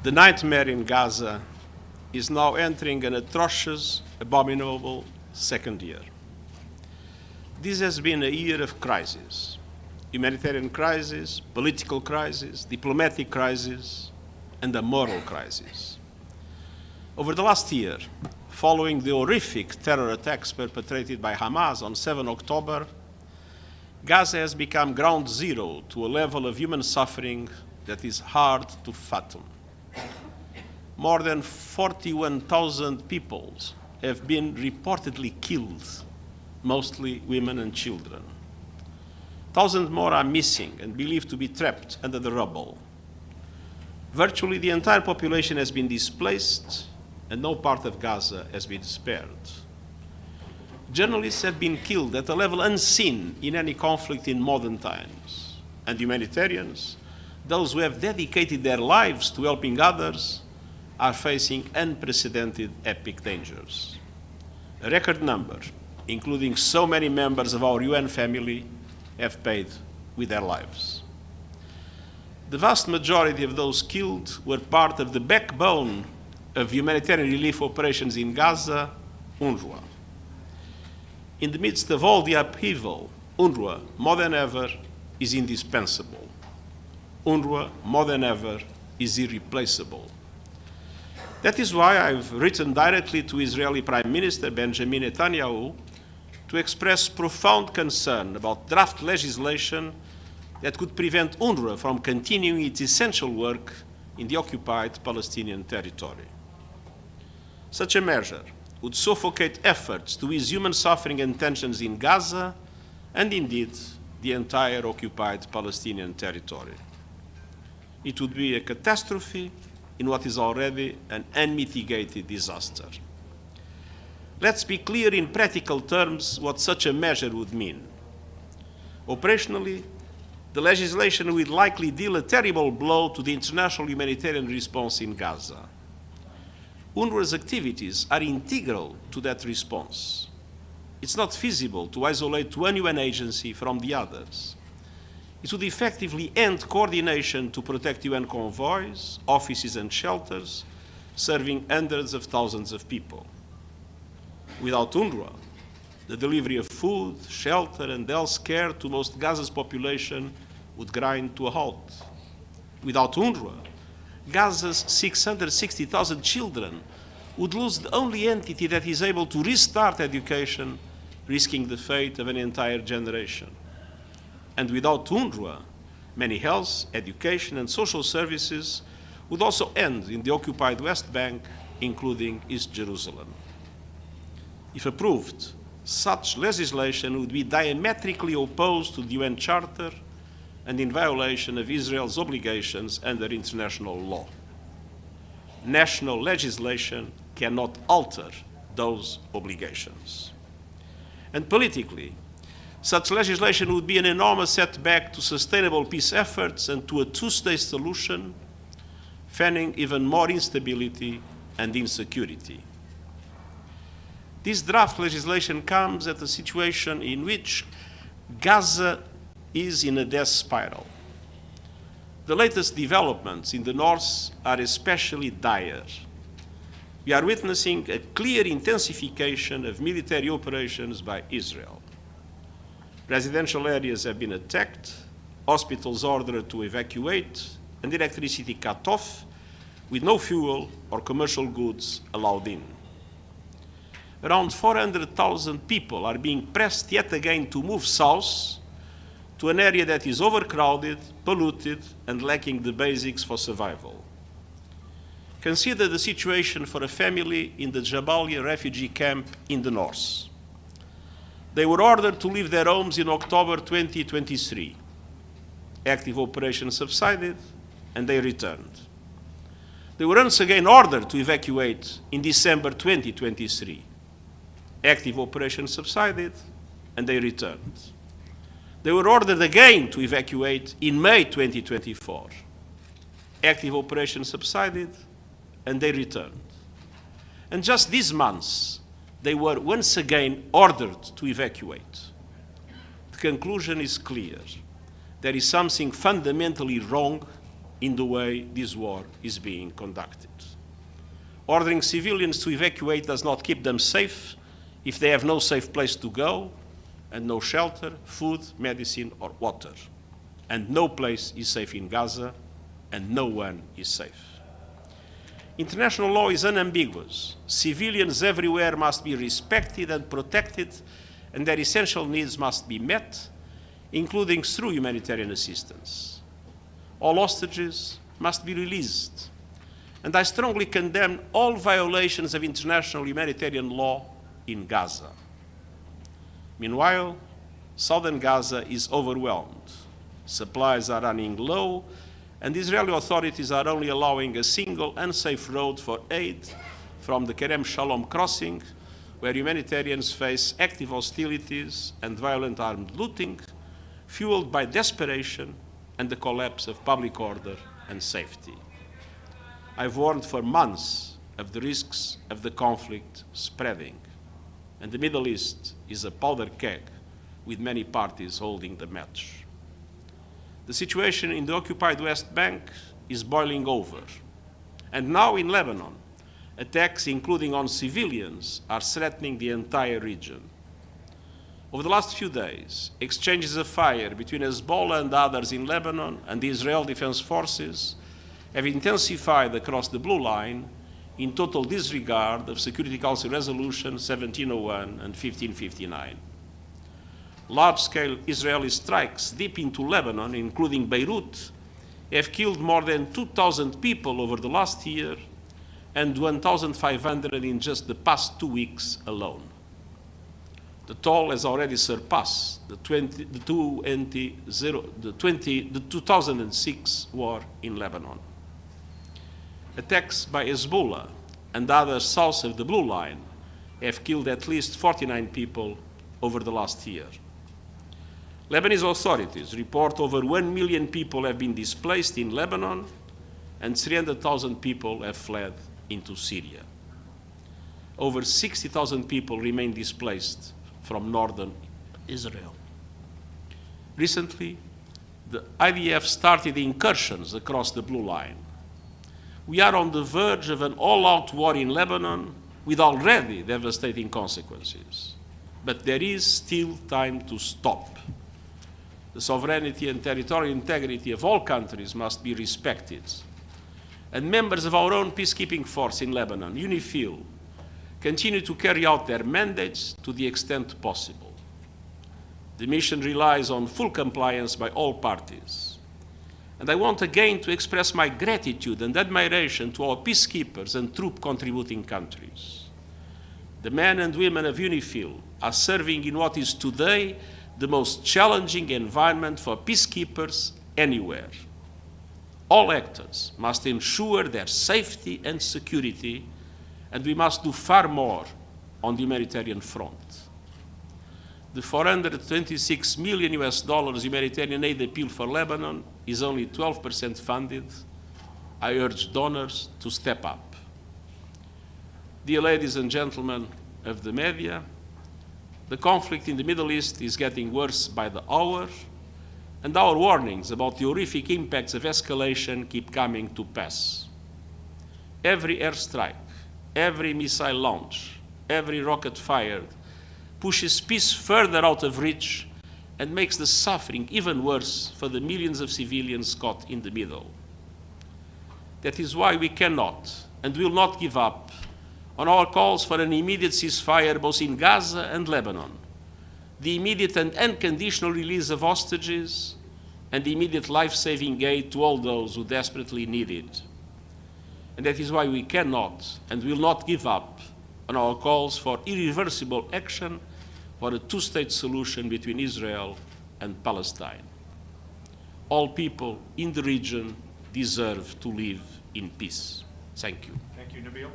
The nightmare in Gaza is now entering an atrocious, abominable second year. This has been a year of crises: humanitarian crisis, political crisis, diplomatic crisis, and a moral crisis. Over the last year, following the horrific terror attacks perpetrated by Hamas on 7 October, Gaza has become ground zero to a level of human suffering that is hard to fathom. More than 41,000 people have been reportedly killed, mostly women and children. Thousands more are missing and believed to be trapped under the rubble. Virtually the entire population has been displaced, and no part of Gaza has been spared. Journalists have been killed at a level unseen in any conflict in modern times. And humanitarians, those who have dedicated their lives to helping others, are facing unprecedented epic dangers. A record number, including so many members of our UN family, have paid with their lives. The vast majority of those killed were part of the backbone of humanitarian relief operations in Gaza, UNRWA. In the midst of all the upheaval, UNRWA, more than ever, is indispensable. UNRWA, more than ever, is irreplaceable. That is why I've written directly to Israeli Prime Minister Benjamin Netanyahu to express profound concern about draft legislation that could prevent UNRWA from continuing its essential work in the occupied Palestinian territory. Such a measure would suffocate efforts to ease human suffering and tensions in Gaza and indeed the entire occupied Palestinian territory. It would be a catastrophe in what is already an unmitigated disaster. Let's be clear in practical terms what such a measure would mean. Operationally, the legislation would likely deal a terrible blow to the international humanitarian response in Gaza. UNRWA's activities are integral to that response. It's not feasible to isolate one UN agency from the others. It would effectively end coordination to protect UN convoys, offices and shelters, serving hundreds of thousands of people. Without UNRWA, the delivery of food, shelter and health care to most Gaza's population would grind to a halt. Without UNRWA, Gaza's 660,000 children would lose the only entity that is able to restart education, risking the fate of an entire generation. And without UNRWA, many health, education, and social services would also end in the occupied West Bank, including East Jerusalem. If approved, such legislation would be diametrically opposed to the UN Charter and in violation of Israel's obligations under international law. National legislation cannot alter those obligations. And politically, such legislation would be an enormous setback to sustainable peace efforts and to a two-state solution, fanning even more instability and insecurity. This draft legislation comes at a situation in which Gaza is in a death spiral. The latest developments in the north are especially dire. We are witnessing a clear intensification of military operations by Israel. Residential areas have been attacked, hospitals ordered to evacuate, and electricity cut off, with no fuel or commercial goods allowed in. Around 400,000 people are being pressed yet again to move south to an area that is overcrowded, polluted, and lacking the basics for survival. Consider the situation for a family in the Jabalia refugee camp in the north. They were ordered to leave their homes in October 2023. Active operations subsided, and they returned. They were once again ordered to evacuate in December 2023. Active operations subsided, and they returned. They were ordered again to evacuate in May 2024. Active operations subsided, and they returned. And just these months, they were once again ordered to evacuate. The conclusion is clear. There is something fundamentally wrong in the way this war is being conducted. Ordering civilians to evacuate does not keep them safe if they have no safe place to go and no shelter, food, medicine, or water. And no place is safe in Gaza, and no one is safe. International law is unambiguous. Civilians everywhere must be respected and protected, and their essential needs must be met, including through humanitarian assistance. All hostages must be released, and I strongly condemn all violations of international humanitarian law in Gaza. Meanwhile, southern Gaza is overwhelmed. Supplies are running low, and Israeli authorities are only allowing a single unsafe road for aid from the Kerem Shalom crossing, where humanitarians face active hostilities and violent armed looting, fueled by desperation and the collapse of public order and safety. I've warned for months of the risks of the conflict spreading, and the Middle East is a powder keg with many parties holding the match. The situation in the occupied West Bank is boiling over, and now in Lebanon, attacks, including on civilians, are threatening the entire region. Over the last few days, exchanges of fire between Hezbollah and others in Lebanon and the Israel Defense Forces have intensified across the blue line in total disregard of Security Council Resolution 1701 and 1559. Large-scale Israeli strikes deep into Lebanon, including Beirut, have killed more than 2,000 people over the last year and 1,500 in just the past 2 weeks alone. The toll has already surpassed the 2006 war in Lebanon. Attacks by Hezbollah and others south of the blue line have killed at least 49 people over the last year. Lebanese authorities report over 1 million people have been displaced in Lebanon and 300,000 people have fled into Syria. Over 60,000 people remain displaced from northern Israel. Recently, the IDF started incursions across the blue line. We are on the verge of an all-out war in Lebanon with already devastating consequences. But there is still time to stop. The sovereignty and territorial integrity of all countries must be respected. And members of our own peacekeeping force in Lebanon, UNIFIL, continue to carry out their mandates to the extent possible. The mission relies on full compliance by all parties. And I want again to express my gratitude and admiration to our peacekeepers and troop-contributing countries. The men and women of UNIFIL are serving in what is today the most challenging environment for peacekeepers anywhere. All actors must ensure their safety and security, and we must do far more on the humanitarian front. The $426 million humanitarian aid appeal for Lebanon is only 12% funded. I urge donors to step up. Dear ladies and gentlemen of the media, the conflict in the Middle East is getting worse by the hour, and our warnings about the horrific impacts of escalation keep coming to pass. Every airstrike, every missile launch, every rocket fired pushes peace further out of reach and makes the suffering even worse for the millions of civilians caught in the middle. That is why we cannot and will not give up on our calls for an immediate ceasefire both in Gaza and Lebanon, the immediate and unconditional release of hostages, and the immediate life-saving aid to all those who desperately need it. And that is why we cannot and will not give up on our calls for irreversible action for a two-state solution between Israel and Palestine. All people in the region deserve to live in peace. Thank you. Thank you, Nabil.